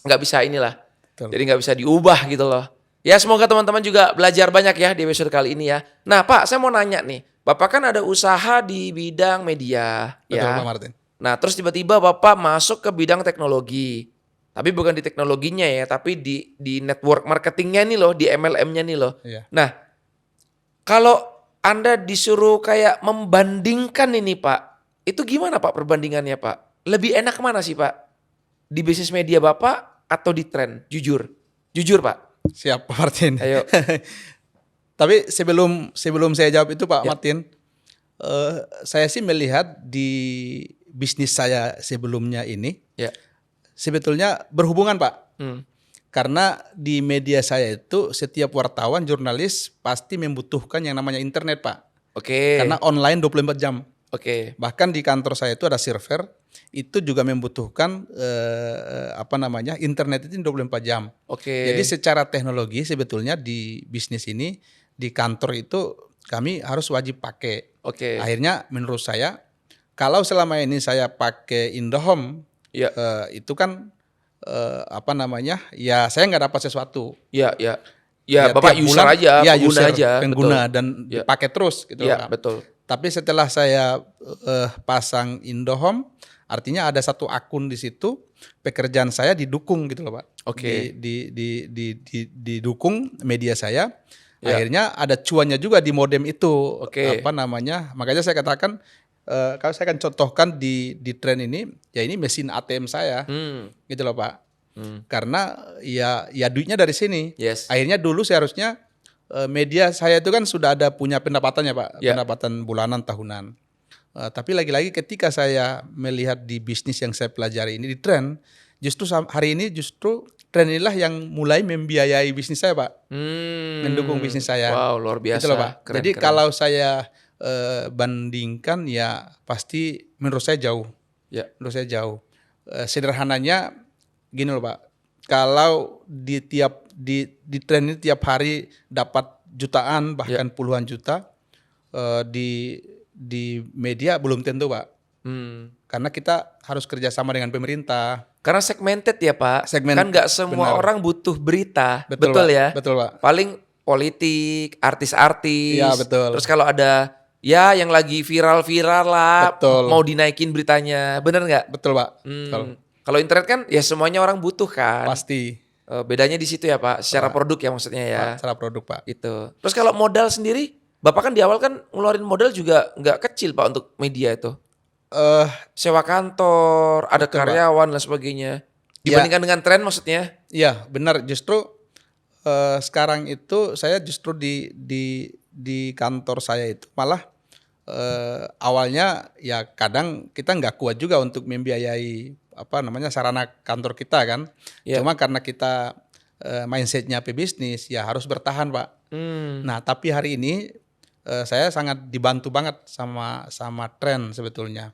nggak bisa inilah. Betul. Jadi nggak bisa diubah gitu loh. Ya semoga teman-teman juga belajar banyak ya di episode kali ini ya. Nah Pak, saya mau nanya nih. Bapak kan ada usaha di bidang media. Betul ya. Pak Martin. Nah, terus tiba-tiba Bapak masuk ke bidang teknologi. Tapi bukan di teknologinya ya, tapi di network marketingnya nih loh, di MLM-nya nih loh. Iya. Nah, kalau Anda disuruh kayak membandingkan ini Pak, itu gimana Pak perbandingannya Pak? Lebih enak mana sih Pak? Di bisnis media Bapak atau di tren? Jujur. Jujur Pak. Siap Pak Martin. Ayo. Tapi sebelum saya jawab itu Pak Ya. Martin, saya sih melihat di bisnis saya sebelumnya ini Ya. sebetulnya berhubungan Pak. Hmm. Karena di media saya itu setiap wartawan, jurnalis pasti membutuhkan yang namanya internet Pak. Oke. Karena online 24 jam. Oke. Bahkan di kantor saya itu ada server, itu juga membutuhkan internet itu 24 jam. Oke. Jadi secara teknologi sebetulnya di bisnis ini, di kantor itu kami harus wajib pakai. Oke. Akhirnya menurut saya, kalau selama ini saya pakai IndoHome, Ya. itu kan ya saya nggak dapat sesuatu. Ya, ya. Ya, Ya, Bapak tiap user bulan, aja, ya, pengguna user, aja. pengguna Betul. dan Ya. dipakai terus gitu Ya, Pak. betul. Tapi setelah saya pasang IndoHome, artinya ada satu akun di situ, pekerjaan saya didukung gitu loh Pak. Oke. Didukung media saya. Ya. Akhirnya ada cuannya juga di modem itu. Oke. Makanya saya katakan, kalau saya akan contohkan di tren ini, ya ini mesin ATM saya, gitu loh Pak. Karena ya duitnya dari sini. Yes. Akhirnya dulu seharusnya media saya itu kan sudah ada punya pendapatannya Pak, Ya. pendapatan bulanan, tahunan. Tapi lagi-lagi ketika saya melihat di bisnis yang saya pelajari ini di tren, justru hari ini tren inilah yang mulai membiayai bisnis saya Pak, mendukung bisnis saya. Wow, luar biasa. Gitu loh, Pak. Keren, Jadi keren. kalau saya bandingkan ya pasti menurut saya jauh. Ya. Menurut saya jauh. Sederhananya gini loh Pak. Kalau di tren ini tiap hari dapat jutaan bahkan puluhan juta, di media belum tentu Pak. Karena kita harus kerjasama dengan pemerintah. Karena segmented ya Pak. Segmen- Kan nggak semua benar. orang butuh berita. Betul, Betul Pak. ya. Betul, Pak. Paling politik, artis-artis. Iya, betul. Terus kalau ada ya yang lagi viral-viral lah, Betul. mau dinaikin beritanya. Bener nggak? Betul Pak. Betul. Kalau internet kan ya semuanya orang butuh kan. Pasti. Bedanya di situ ya Pak. Secara produk ya maksudnya ya. Pak, secara produk Pak. Itu. Terus kalau modal sendiri, Bapak kan di awal kan ngeluarin modal juga nggak kecil Pak untuk media itu. Sewa kantor, ada Betul, Pak. karyawan dan sebagainya. Dibandingkan dengan tren maksudnya. Iya benar, justru sekarang itu saya justru di kantor saya itu malah awalnya ya kadang kita nggak kuat juga untuk membiayai sarana kantor kita kan. Ya. Cuma karena kita mindsetnya pebisnis ya harus bertahan Pak. Nah tapi hari ini saya sangat dibantu banget sama tren sebetulnya.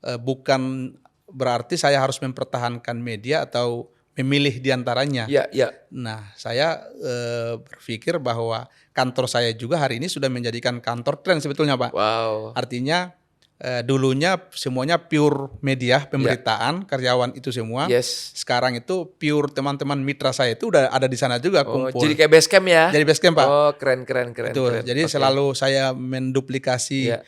Bukan berarti saya harus mempertahankan media atau memilih diantaranya. Iya, iya. Nah, saya berpikir bahwa kantor saya juga hari ini sudah menjadikan kantor tren sebetulnya, Pak. Wow. Artinya dulunya semuanya pure media, pemberitaan, karyawan itu semua. Yes. Sekarang itu pure teman-teman mitra saya itu udah ada di sana juga Oh, kumpul. jadi kayak base camp ya? Jadi base camp, Pak. Oh, keren. Betul. Keren. Jadi Oke. selalu saya menduplikasi Iya.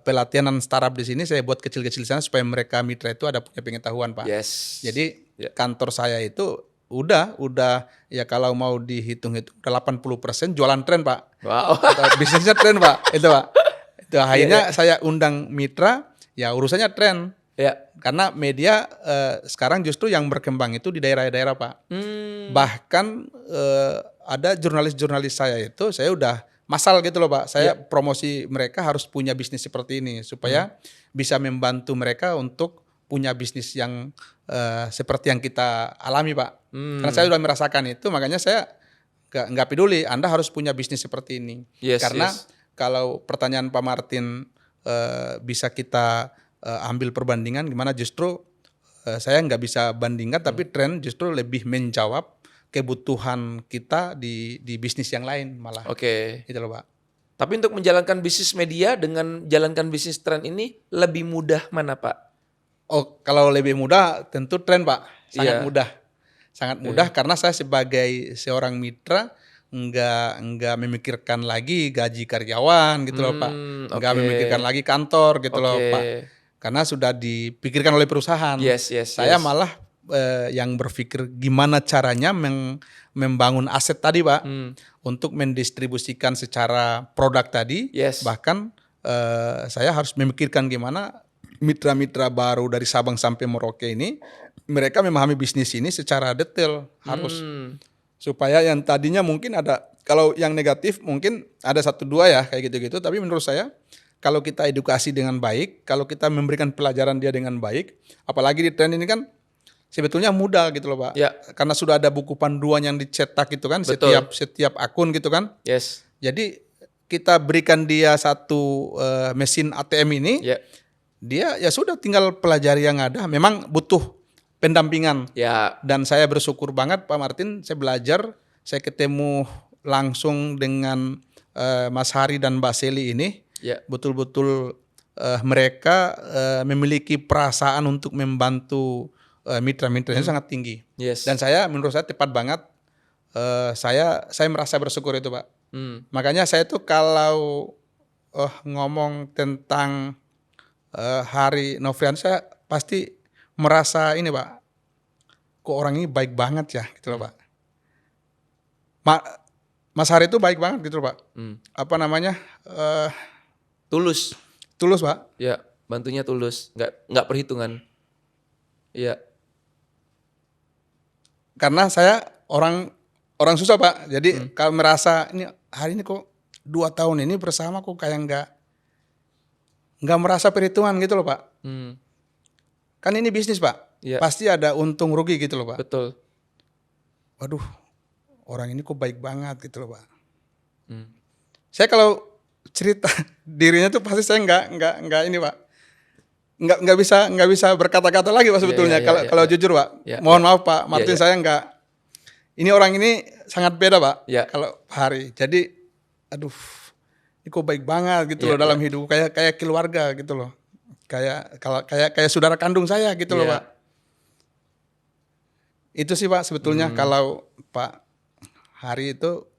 pelatihan startup di sini, saya buat kecil-kecil di sana supaya mereka mitra itu ada punya pengetahuan, Pak. Yes. Jadi Ya. kantor saya itu udah ya kalau mau dihitung-hitung 80% jualan tren Pak. Wow. Atau bisnisnya tren Pak. Itu Pak. Itu akhirnya saya undang mitra ya urusannya tren. Ya. Karena media sekarang justru yang berkembang itu di daerah-daerah Pak. Bahkan ada jurnalis-jurnalis saya itu saya udah masal gitu loh Pak. Saya promosi mereka harus punya bisnis seperti ini supaya bisa membantu mereka untuk punya bisnis yang seperti yang kita alami Pak. Karena saya sudah merasakan itu, makanya saya nggak peduli. Anda harus punya bisnis seperti ini. Yes, Karena yes. kalau pertanyaan Pak Martin bisa kita ambil perbandingan, gimana justru saya nggak bisa bandingkan, tapi tren justru lebih menjawab kebutuhan kita di bisnis yang lain malah. Oke. Gitu loh Pak. Tapi untuk menjalankan bisnis media dengan jalankan bisnis tren ini lebih mudah mana Pak? Oh, kalau lebih mudah tentu tren Pak, sangat Iya. mudah, sangat mudah karena saya sebagai seorang mitra nggak memikirkan lagi gaji karyawan gitu loh Pak, nggak oke. memikirkan lagi kantor gitu loh Oke. Pak. karena sudah dipikirkan oleh perusahaan. Saya malah yang berpikir gimana caranya membangun aset tadi Pak, untuk mendistribusikan secara produk tadi. Bahkan saya harus memikirkan gimana mitra-mitra baru dari Sabang sampai Merauke ini, mereka memahami bisnis ini secara detail, harus supaya yang tadinya mungkin ada, kalau yang negatif mungkin ada 1-2 ya kayak gitu-gitu, tapi menurut saya kalau kita edukasi dengan baik, kalau kita memberikan pelajaran dia dengan baik, apalagi di tren ini kan sebetulnya mudah gitu loh Pak. Karena sudah ada buku panduan yang dicetak gitu kan, setiap akun gitu kan. Jadi kita berikan dia satu mesin ATM ini, dia ya sudah tinggal pelajari yang ada. Memang butuh pendampingan. Dan saya bersyukur banget Pak Martin, saya belajar, saya ketemu langsung dengan Mas Hari dan Mbak Seli ini. Betul-betul mereka memiliki perasaan untuk membantu mitra-mitranya sangat tinggi. Dan menurut saya tepat banget. Saya merasa bersyukur itu Pak. Makanya saya tuh kalau ngomong tentang Hari Nofrian, saya pasti merasa ini Pak, kok orang ini baik banget ya gitu loh Pak. Mas Hari itu baik banget gitu loh Pak. Apa namanya? Tulus Pak. Bantunya tulus, nggak perhitungan. Karena saya orang susah Pak. Jadi kalau merasa ini hari ini kok 2 tahun ini bersama kok kayak nggak merasa perhitungan gitu loh Pak. Kan ini bisnis Pak. Pasti ada untung rugi gitu loh Pak. Betul. Waduh, orang ini kok baik banget gitu loh Pak. Saya kalau cerita dirinya tuh pasti saya nggak ini Pak, nggak bisa berkata-kata lagi Pak sebetulnya. Kalau jujur Pak, mohon maaf Pak Martin, saya nggak. Ini orang ini sangat beda Pak. Kalau Hari, jadi aduh, ini kok baik banget gitu loh dalam hidup, kayak keluarga gitu loh, kayak saudara kandung saya gitu loh Pak. Itu sih Pak sebetulnya kalau Pak Hari itu.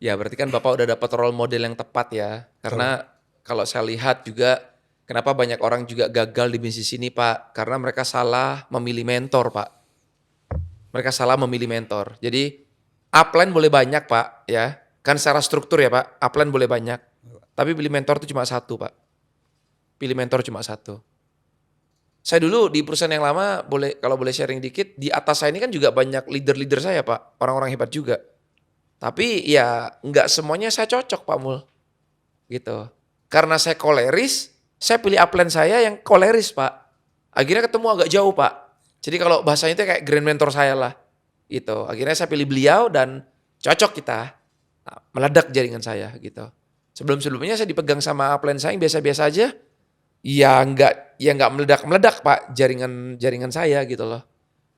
Ya berarti kan Bapak udah dapat role model yang tepat ya. Karena kalau saya lihat juga kenapa banyak orang juga gagal di bisnis ini Pak. Karena mereka salah memilih mentor Pak. Mereka salah memilih mentor. Jadi upline boleh banyak Pak ya. Kan secara struktur ya Pak, upline boleh banyak. Tapi pilih mentor itu cuma 1 Pak. Pilih mentor cuma 1. Saya dulu di perusahaan yang lama, kalau boleh sharing dikit, di atas saya ini kan juga banyak leader-leader saya Pak. Orang-orang hebat juga. Tapi ya nggak semuanya saya cocok Pak Mul, gitu. Karena saya koleris, saya pilih upline saya yang koleris Pak. Akhirnya ketemu agak jauh Pak. Jadi kalau bahasanya itu kayak grand mentor saya lah, gitu. Akhirnya saya pilih beliau dan cocok kita, meledak jaringan saya gitu. Sebelumnya saya dipegang sama upline saya yang biasa-biasa aja, ya nggak meledak Pak jaringan saya gitu loh.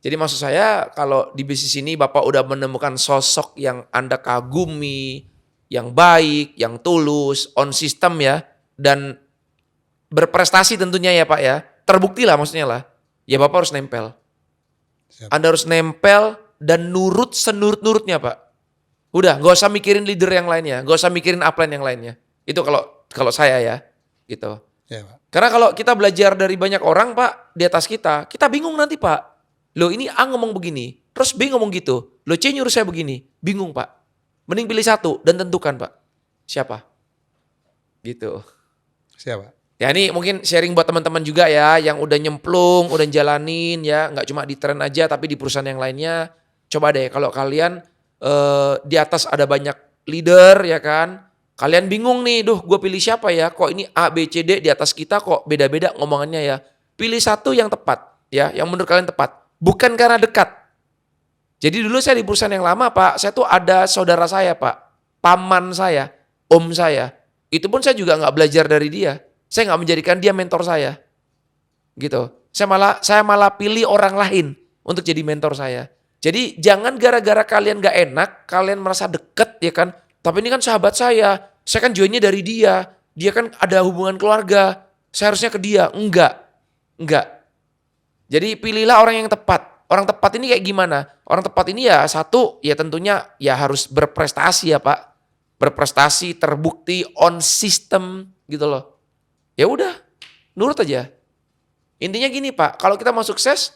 Jadi maksud saya kalau di bisnis ini Bapak udah menemukan sosok yang Anda kagumi, yang baik, yang tulus, on system ya, dan berprestasi tentunya ya Pak ya, terbukti lah maksudnya lah, ya Bapak harus nempel. Anda harus nempel dan nurut senurut-nurutnya Pak. Udah, gak usah mikirin leader yang lainnya, gak usah mikirin upline yang lainnya. Itu kalau saya ya, gitu. Pak. Karena kalau kita belajar dari banyak orang Pak di atas kita bingung nanti Pak. Loh ini A ngomong begini, terus B ngomong gitu. Loh C nyuruh saya begini, bingung Pak. Mending pilih 1 dan tentukan Pak. Siapa? Gitu. Siapa? Ya ini mungkin sharing buat teman-teman juga ya, yang udah nyemplung, udah jalanin ya, nggak cuma di tren aja tapi di perusahaan yang lainnya. Coba deh kalau kalian di atas ada banyak leader ya kan, kalian bingung nih, gue pilih siapa ya? Kok ini A, B, C, D di atas kita kok beda-beda ngomongannya ya. Pilih 1 yang tepat ya, yang menurut kalian tepat. Bukan karena dekat. Jadi dulu saya di perusahaan yang lama Pak, saya tuh ada saudara saya Pak, paman saya, om saya. Itu pun saya juga nggak belajar dari dia. Saya nggak menjadikan dia mentor saya. Gitu. Saya malah pilih orang lain untuk jadi mentor saya. Jadi jangan gara-gara kalian nggak enak, kalian merasa deket ya kan. Tapi ini kan sahabat saya kan joinnya dari dia. Dia kan ada hubungan keluarga, saya harusnya ke dia. Enggak. Jadi pilihlah orang yang tepat. Orang tepat ini kayak gimana? Orang tepat ini ya 1, ya tentunya ya harus berprestasi ya Pak. Berprestasi, terbukti, on system gitu loh. Ya udah, nurut aja. Intinya gini Pak, kalau kita mau sukses,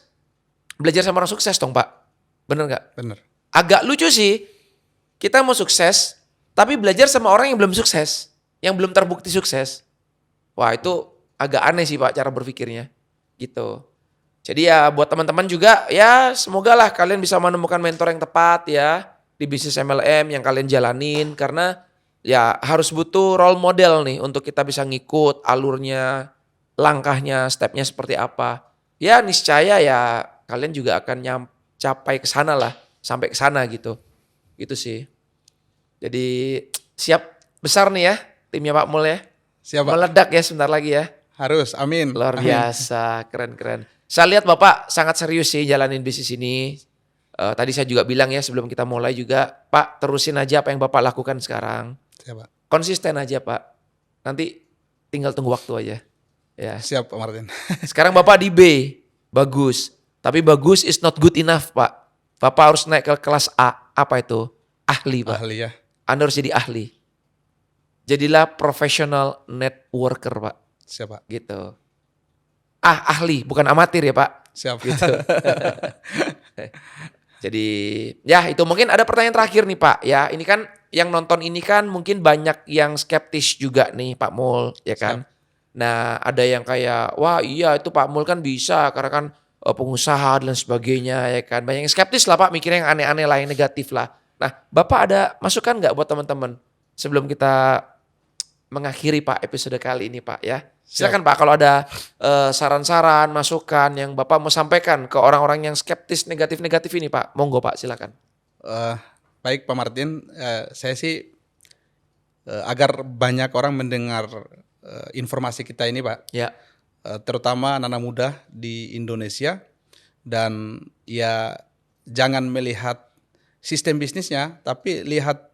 belajar sama orang sukses dong Pak. Bener nggak? Bener. Agak lucu sih, kita mau sukses, tapi belajar sama orang yang belum sukses, yang belum terbukti sukses. Wah itu agak aneh sih Pak cara berpikirnya, gitu. Jadi ya buat teman-teman juga, ya semoga lah kalian bisa menemukan mentor yang tepat ya di bisnis MLM yang kalian jalanin. Karena ya harus butuh role model nih untuk kita bisa ngikut alurnya, langkahnya, stepnya seperti apa. Ya niscaya ya kalian juga akan capai ke sana lah, sampai ke sana gitu. Gitu sih. Jadi siap besar nih ya timnya Pak Mul ya. Siap, Pak. Meledak ya sebentar lagi ya. Harus, amin. Luar Amin. biasa, keren-keren. Saya lihat Bapak sangat serius sih jalanin bisnis ini. Tadi saya juga bilang ya sebelum kita mulai juga, Pak terusin aja apa yang Bapak lakukan sekarang. Siap, Pak. Konsisten aja Pak. Nanti tinggal tunggu waktu aja. Ya. Siap, Pak Martin. Sekarang Bapak di B, bagus. Tapi bagus is not good enough Pak. Bapak harus naik ke kelas A. Apa itu? Ahli Pak. Ahli ya. Anda harus jadi ahli. Jadilah professional networker Pak. Siap, Pak. Gitu. Ahli, bukan amatir ya Pak. Siap. Gitu. Jadi ya itu mungkin ada pertanyaan terakhir nih Pak. Ya ini kan yang nonton ini kan mungkin banyak yang skeptis juga nih Pak Mul ya kan. Nah ada yang kayak wah iya itu Pak Mul kan bisa karena kan pengusaha dan sebagainya ya kan. Banyak yang skeptis lah Pak mikirnya yang aneh-aneh lah yang negatif lah. Nah Bapak ada masukan nggak buat teman-teman sebelum kita mengakhiri Pak episode kali ini Pak ya. Silakan Pak kalau ada saran-saran, masukan yang Bapak mau sampaikan ke orang-orang yang skeptis negatif-negatif ini Pak. Monggo Pak silakan. Baik Pak Martin, saya sih agar banyak orang mendengar informasi kita ini Pak. Ya. Terutama anak-anak muda di Indonesia dan ya jangan melihat sistem bisnisnya tapi lihat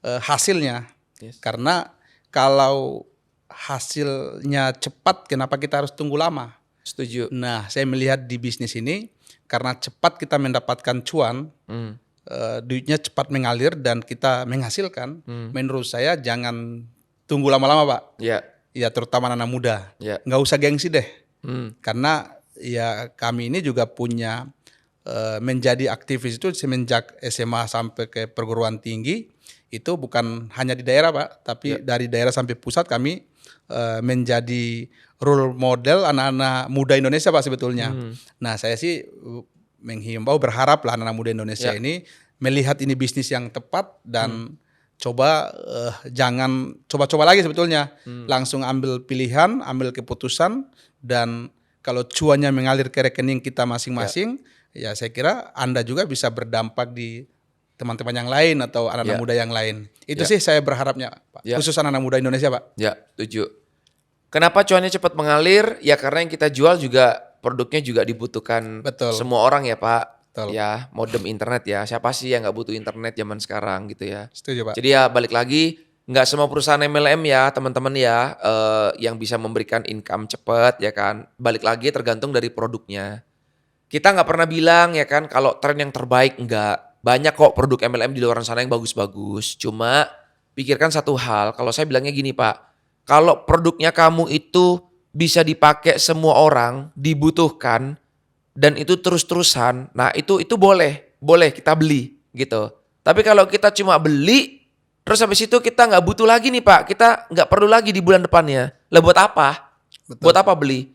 hasilnya. Yes. Karena kalau hasilnya cepat, kenapa kita harus tunggu lama? Setuju. Nah, saya melihat di bisnis ini karena cepat kita mendapatkan cuan, duitnya cepat mengalir dan kita menghasilkan. Menurut saya jangan tunggu lama-lama, Pak. Ya. Ya, terutama anak muda. Ya. Nggak usah gengsi deh. Karena ya kami ini juga punya menjadi aktivis itu semenjak SMA sampai ke perguruan tinggi. Itu bukan hanya di daerah Pak, tapi dari daerah sampai pusat kami menjadi role model anak-anak muda Indonesia Pak sebetulnya. Nah saya sih menghimbau berharap lah anak-anak muda Indonesia ini melihat ini bisnis yang tepat dan coba jangan coba-coba lagi sebetulnya. Langsung ambil pilihan, ambil keputusan dan kalau cuannya mengalir ke rekening kita masing-masing ya saya kira Anda juga bisa berdampak di teman-teman yang lain atau anak-anak muda yang lain. Itu sih saya berharapnya Pak. Khusus anak-anak muda Indonesia Pak. Ya, setuju. Kenapa cuannya cepat mengalir? Ya karena yang kita jual juga produknya juga dibutuhkan semua orang ya Pak. Betul. Ya, modem internet ya. Siapa sih yang nggak butuh internet zaman sekarang gitu ya. Setuju Pak. Jadi ya balik lagi, nggak semua perusahaan MLM ya teman-teman ya yang bisa memberikan income cepat ya kan. Balik lagi tergantung dari produknya. Kita nggak pernah bilang ya kan kalau tren yang terbaik enggak. Banyak kok produk MLM di luar sana yang bagus-bagus. Cuma pikirkan satu hal, kalau saya bilangnya gini Pak, kalau produknya kamu itu bisa dipakai semua orang, dibutuhkan, dan itu terus-terusan, nah itu boleh kita beli gitu. Tapi kalau kita cuma beli, terus habis itu kita nggak butuh lagi nih Pak, kita nggak perlu lagi di bulan depannya. Lah buat apa? Betul. Buat apa beli?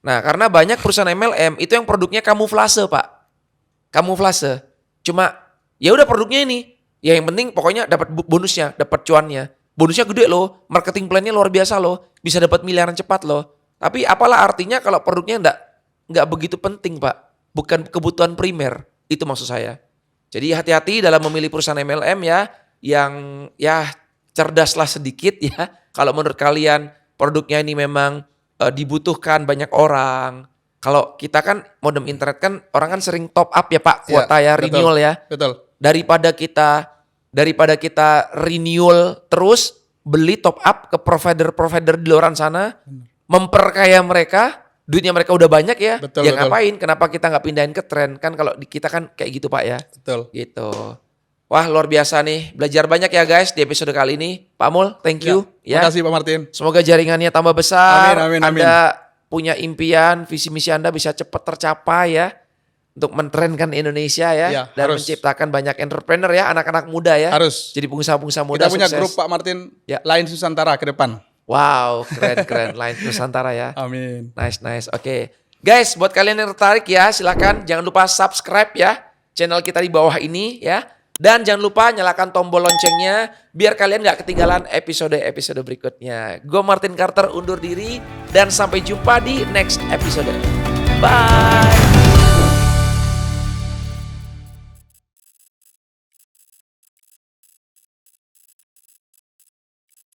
Nah karena banyak perusahaan MLM itu yang produknya kamuflase Pak. Kamuflase. Cuma ya udah produknya ini. Ya yang penting pokoknya dapat bonusnya, dapat cuannya. Bonusnya gede loh, marketing plan-nya luar biasa loh. Bisa dapat miliaran cepat loh. Tapi apalah artinya kalau produknya enggak begitu penting, Pak. Bukan kebutuhan primer. Itu maksud saya. Jadi hati-hati dalam memilih perusahaan MLM ya yang ya cerdaslah sedikit ya. Kalau menurut kalian produknya ini memang dibutuhkan banyak orang. Kalau kita kan modem internet kan orang kan sering top up ya Pak, kuota ya, renewal ya. Betul. Daripada kita renewal terus beli top up ke provider-provider di luar sana, memperkaya mereka, duitnya mereka udah banyak ya. Ngapain? Kenapa kita nggak pindahin ke tren? Kan kalau di kita kan kayak gitu Pak ya. Betul. Gitu. Wah, luar biasa nih. Belajar banyak ya guys di episode kali ini. Pak Mul, thank you. Terima kasih Pak Martin. Semoga jaringannya tambah besar. Amin. Anda punya impian, visi misi Anda bisa cepat tercapai ya. Untuk mentrenkan Indonesia ya. Ya, dan harus. menciptakan banyak entrepreneur ya, anak-anak muda ya. Harus. Jadi pengusaha-pengusaha muda Kita punya sukses. grup Pak Martin, Ya. Lain Nusantara ke depan. Wow, keren. Lain Nusantara ya. Amin. Nice. Oke. Guys, buat kalian yang tertarik ya, silakan jangan lupa subscribe ya channel kita di bawah ini ya. Dan jangan lupa nyalakan tombol loncengnya biar kalian gak ketinggalan episode-episode berikutnya. Gue Martin Carter undur diri dan sampai jumpa di next episode. Bye.